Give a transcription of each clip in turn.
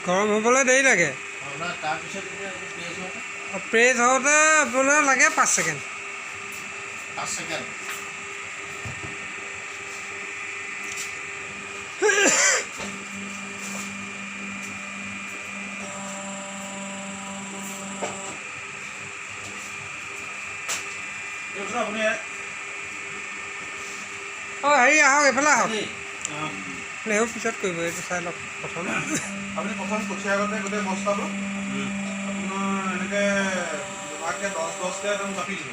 গৰম হ'বলৈ দেৰি লাগে। প্ৰেছ হওঁতে আপোনাৰ লাগে 5 ছেকেণ্ড। 5 ছেকেণ্ড। হেৰি আহক, এইফালে আহক। নেহু পিছত কৰিব, এইটো চাই লওক প্ৰথম। আপুনি প্ৰথম কঠিয়া আগতে গোটেই বস্তাটো আপোনাৰ এনেকৈ ভালকৈ 10-10কৈ একদম জাপি দিব।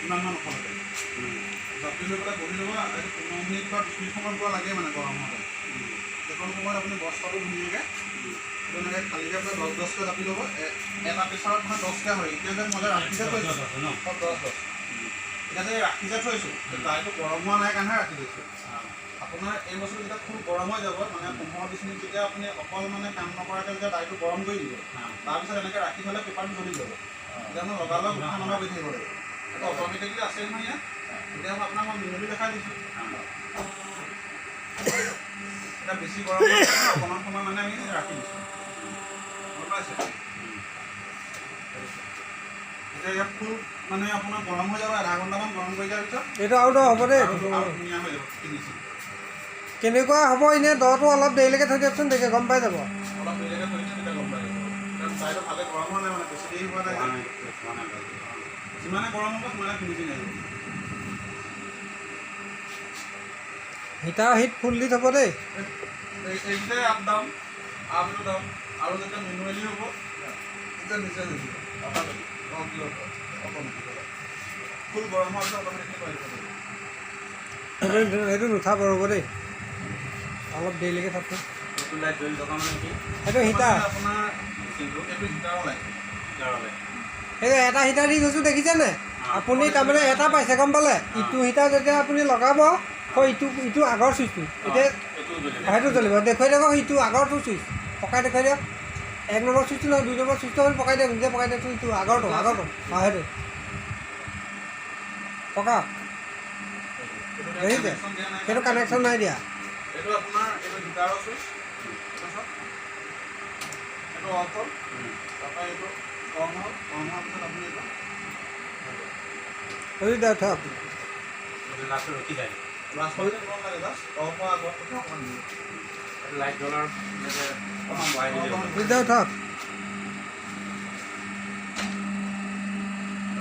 ইমানমান ওখতে জাপি লৈ পেলাই বহি ল'ব। 15 মিনিট বা 20 মিনিট সময় পোৱা লাগে মানে গৰম হ'লে। সেইকণ সময়ত আপুনি বস্তাটো ধুনীয়াকৈ তেনেকৈ খালীকৈ পেলাই 10-10কৈ জাপি ল'ব। এটা প্ৰেছাৰত মানে 10কৈ হয়। এতিয়া যে মই ৰাখি যে থৈছোঁ চব 10-10। এতিয়া যে ৰাখি যে থৈছোঁ দাইলটো গৰম হোৱা নাই কাৰণেহে ৰাখি থৈছোঁ। আপোনাৰ এই বস্তু যেতিয়া খুব গৰম হৈ যাব মানে 15-20 মিনিট যেতিয়া আপুনি অকল মানে কাম নকৰাকৈ যেতিয়া দাইলটো গৰম কৰি দিব, তাৰপিছত এনেকৈ ৰাখি থ'লে পেপাৰটো জ্বলি যাব। এতিয়া মই লগালগ উঠা নমা কৰি থাকিব লাগিব। এইটো অট'মেটিকলি আছে নহয় ইয়াত। এতিয়া মই আপোনাক মেনুটো দেখাই দিছোঁ। এতিয়া বেছি গৰম অকণমান সময় মানে আমি ৰাখি দিছোঁ, গম পাইছে? এতিয়া ইয়াত ফুল মানে আপোনাৰ গৰম হৈ যাব। আধা ঘণ্টামান গৰম কৰি দিয়াৰ পিছত এইটো আউট হ'ব দেই। ধুনীয়া হৈ যাব। কেনেকুৱা হ'ব এনেই দহটো অলপ দেৰিলৈকে থৈ দিয়কচোন, দেখে গম পাই যাব। অলপ দেৰিলৈকে থৈ দিছোঁ তেতিয়া গম পাই যাব। দাইলটো ভালে গৰম হোৱা নাই মানে বেছি দেৰি হোৱা নাই। যিমানে গৰম হ'ব সিমানে ফিনিচিং আহিব। হিটাৰ হিট ফুল দি থ'ব দেই। এইকেইটাই আপ ডাউন আৰু যেতিয়া মেনুৱেলি হ'ব তেতিয়া নিজে হৈ যাব। ফুল গৰম হোৱাৰ পিছত অট'মেটিকলি কৰি দিব। সেইটো নুঠাব ৰ'ব দেই, অলপ দেৰিলৈকে থাকোঁ। সেইটো হিটাৰ, আপোনাৰ এইটো হিটাৰৰ লাইট। সেইটো এটা হিটাৰ দি থৈছোঁ দেখিছেনে? আপুনি তাৰমানে এটা পাইছে গম পালে? ইটো হিটাৰ যেতিয়া আপুনি লগাব ইটো আগৰ চুইচটো এতিয়া সেইটো জ্বলিব। দেখুৱাই দিয়ক ইটো আগৰটো চুইচ পকাই দেখুৱাই দিয়ক। 1 নম্বৰ চুইচটো নহয়, 2 নম্বৰ চুইচটো আপুনি পকাই দিয়ক, নিজে পকাই দিয়কচোন। ইটো আগৰটো অঁ সেইটো পকা। দেখিছে? সেইটো কানেকশ্যন নাই দিয়া। এইটো আপোনাৰ এইটো হিটাৰৰ চুইচ। এইটো অফ হ'ল, তাৰপৰা এইটো অন হ'ল। অন হোৱাৰ পিছত আপুনি এইটো থওক। ৰখি যায়। লাষ্টলৈকে দিব লাগে, জাষ্ট অফ হোৱাৰ আগত অকণমান দিব। লাইট জ্বলাৰ থওক।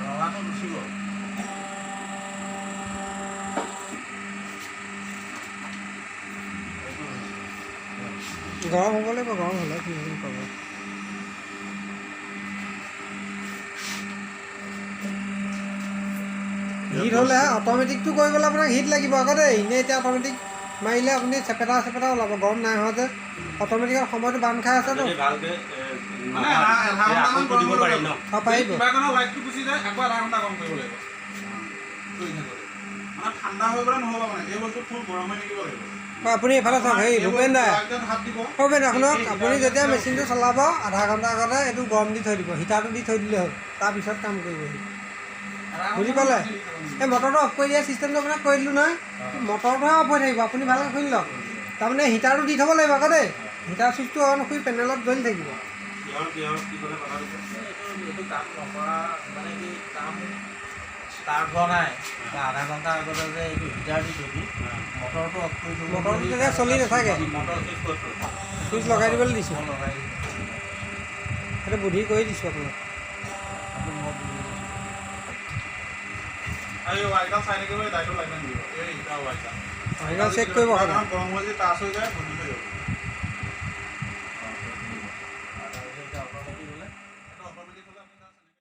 ৰঙাটো গুচি গ'ল। গৰম হ'ব লাগিব, গৰম হ'লে কি পাব। হিট হ'লে অট'মেটিকটো কৰিবলৈ আপোনাক হিট লাগিব আকৌ দেই। এনেই এতিয়া অট'মেটিক মাৰিলে আপুনি চেপেটা ওলাব। গৰম নাই হোৱা যে অট'মেটিকৰ সময়টো বান্ধ খাই আছেতো। পাৰিব। লাইটটো গুচি যায় আকৌ আধা ঘণ্টা গৰম কৰিব লাগিব। মানে ঠাণ্ডা হৈ গ'লে নহ'ব মানে এই বস্তু ফুল গৰম হৈ থাকিব লাগিব। আপুনি এইফালে চাওক, হেৰি ভূপেন দা শুনক, আপুনি যেতিয়া মেচিনটো চলাব আধা ঘণ্টা আগতে এইটো গৰম দি থৈ দিব, হিটাৰটো দি থৈ দিলে হ'ল। তাৰপিছত কাম কৰিবহি, বুজি পালে? এই মটৰটো অফ কৰি দিয়া চিষ্টেমটো আপোনাক কৰি দিলোঁ নহয়। মটৰটোহে অফ হৈ থাকিব, আপুনি ভালকৈ খুলি লওক। তাৰমানে হিটাৰটো দি থ'ব লাগিব আকৌ দেই। হিটাৰ চুইচটো অন কৰি পেনেলত জ্বলি থাকিব। ষ্টাৰ্ট হোৱা নাই, আধা ঘণ্টা আগতে যে এইটো হিটাৰ দি থবি, মটৰটো অফ কৰি দিব। মটৰটো তেতিয়া চলি নাথাকে, চুইচ লগাই দিবলৈ দিছোঁ। সেইটো বুদ্ধি কৰি দিছোঁ আপোনাক। চাই থাকিব, দাইটো লাগি দিব। এই হিটাৰ ৱাইচাৰ চেক কৰিব। গৰম হৈ যে টাচ হৈ যায়, বন্ধ হৈ যাব।